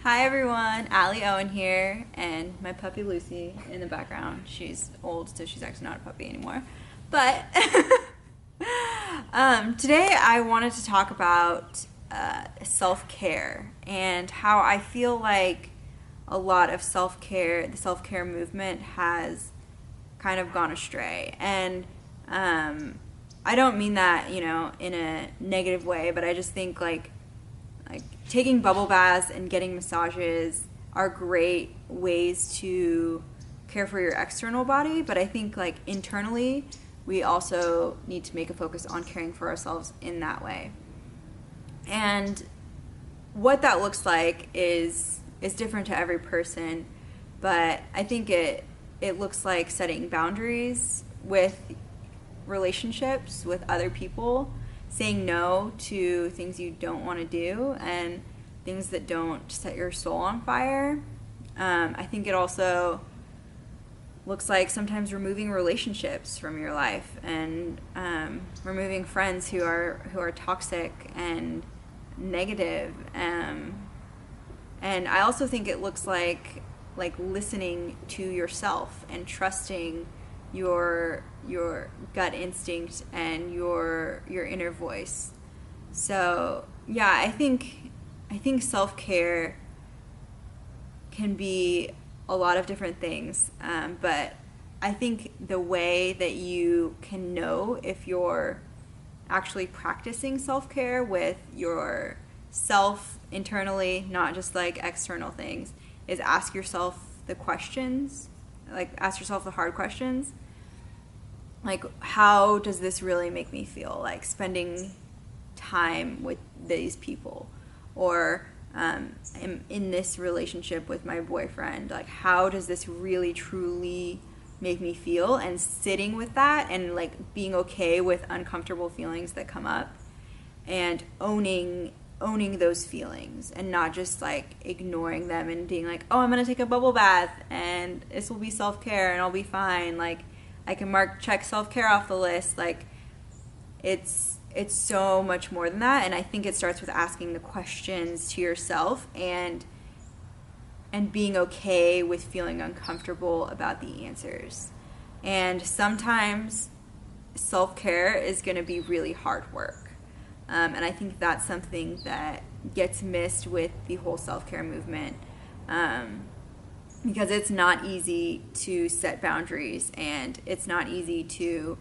Hi everyone, Allie Owen here, and my puppy Lucy in the background. She's old, so she's actually not a puppy anymore. But today I wanted to talk about self-care and how I feel like a lot of self-care, the self-care movement has kind of gone astray. And I don't mean that, in a negative way, but I just think like taking bubble baths and getting massages are great ways to care for your external body, but I think like internally we also need to make a focus on caring for ourselves in that way. And what that looks like is different to every person, but I think it looks like setting boundaries with relationships with other people, saying no to things you don't want to do and things that don't set your soul on fire. I think it also looks like sometimes removing relationships from your life and removing friends who are toxic and negative. And I also think it looks like listening to yourself and trusting your gut instinct and your inner voice. So yeah, I think self-care can be a lot of different things, but I think the way that you can know if you're actually practicing self-care with yourself internally, not just like external things, is ask yourself the questions, ask yourself the hard questions. Like, how does this really make me feel? Like spending time with these people, or in this relationship with my boyfriend. Like, how does this really truly make me feel? And sitting with that and like being okay with uncomfortable feelings that come up, and owning those feelings, and not just like ignoring them and being like, oh, I'm gonna take a bubble bath and this will be self-care and I'll be fine. Like, I can check self-care off the list. Like, it's so much more than that. And I think it starts with asking the questions to yourself and being okay with feeling uncomfortable about the answers. And sometimes self-care is going to be really hard work. And I think that's something that gets missed with the whole self-care movement. Because it's not easy to set boundaries, and it's not easy to,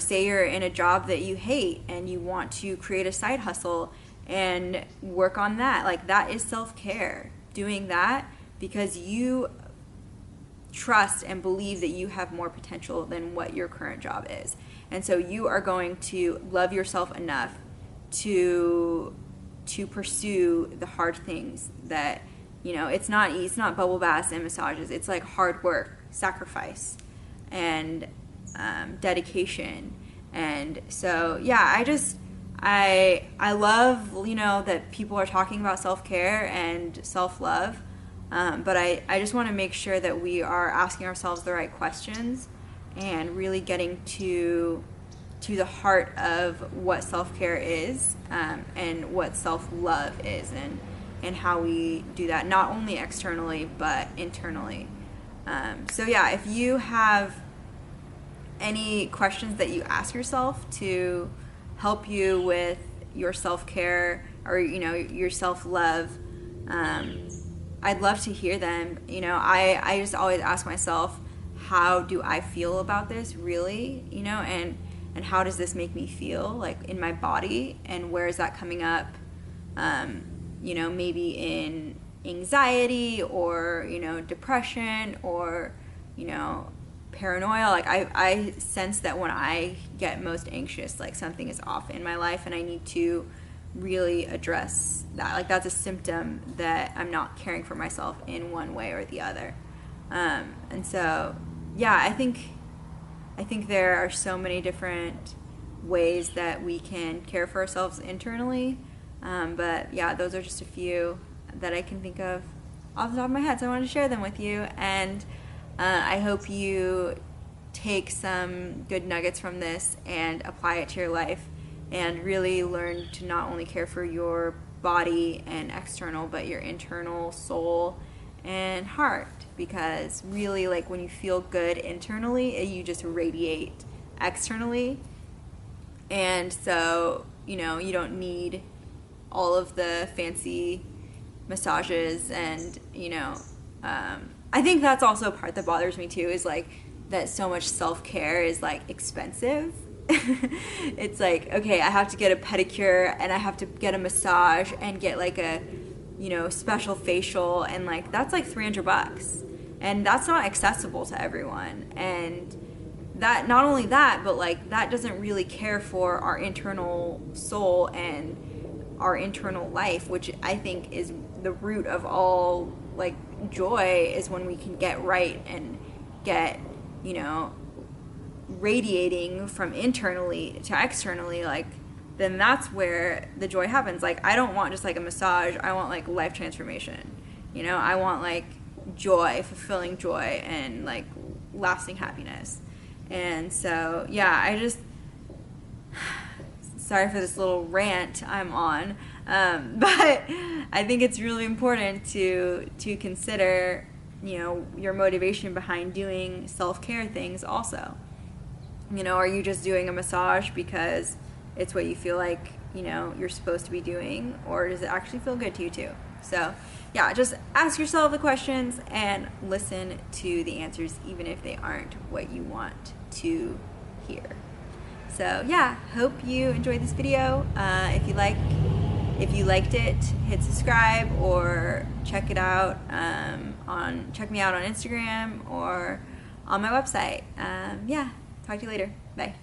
say you're in a job that you hate and you want to create a side hustle and work on that. Like, that is self-care. Doing that because you trust and believe that you have more potential than what your current job is. And so you are going to love yourself enough to pursue the hard things that, it's not bubble baths and massages. It's like hard work, sacrifice, and dedication. And so, yeah, I love, that people are talking about self-care and self-love. But I just want to make sure that we are asking ourselves the right questions and really getting to the heart of what self-care is, and what self-love is, and how we do that, not only externally but internally. So yeah, if you have any questions that you ask yourself to help you with your self-care or your self-love, I'd love to hear them. I just always ask myself, how do I feel about this really, and how does this make me feel, like, in my body, and where is that coming up? Maybe in anxiety or, depression or, paranoia. Like, I sense that when I get most anxious, like, something is off in my life and I need to really address that. Like, that's a symptom that I'm not caring for myself in one way or the other. And so, yeah, I think there are so many different ways that we can care for ourselves internally. But yeah, those are just a few that I can think of off the top of my head. So I wanted to share them with you. And I hope you take some good nuggets from this and apply it to your life and really learn to not only care for your body and external, but your internal soul and heart. Because really, like, when you feel good internally, you just radiate externally. And so, you know, you don't need all of the fancy massages. And, you know, I think that's also a part that bothers me too, is like that so much self-care is like expensive. It's like, okay, I have to get a pedicure and I have to get a massage and get like a, you know, special facial, and like that's like $300, and that's not accessible to everyone. And that, not only that, but like that doesn't really care for our internal soul and our internal life, which I think is the root of all like joy, is when we can get right and get, you know, radiating from internally to externally, like, then that's where the joy happens. Like, I don't want just like a massage, I want like life transformation, you know, I want like joy, fulfilling joy, and like lasting happiness. And so, yeah, I just, sorry for this little rant I'm on, but I think it's really important to consider, you know, your motivation behind doing self-care things also. You know, are you just doing a massage because it's what you feel like, you know, you're supposed to be doing, or does it actually feel good to you too? So, yeah, just ask yourself the questions and listen to the answers, even if they aren't what you want to hear. So, yeah, hope you enjoyed this video. If you liked it, hit subscribe, or check it out check me out on Instagram or on my website. Yeah, talk to you later. Bye.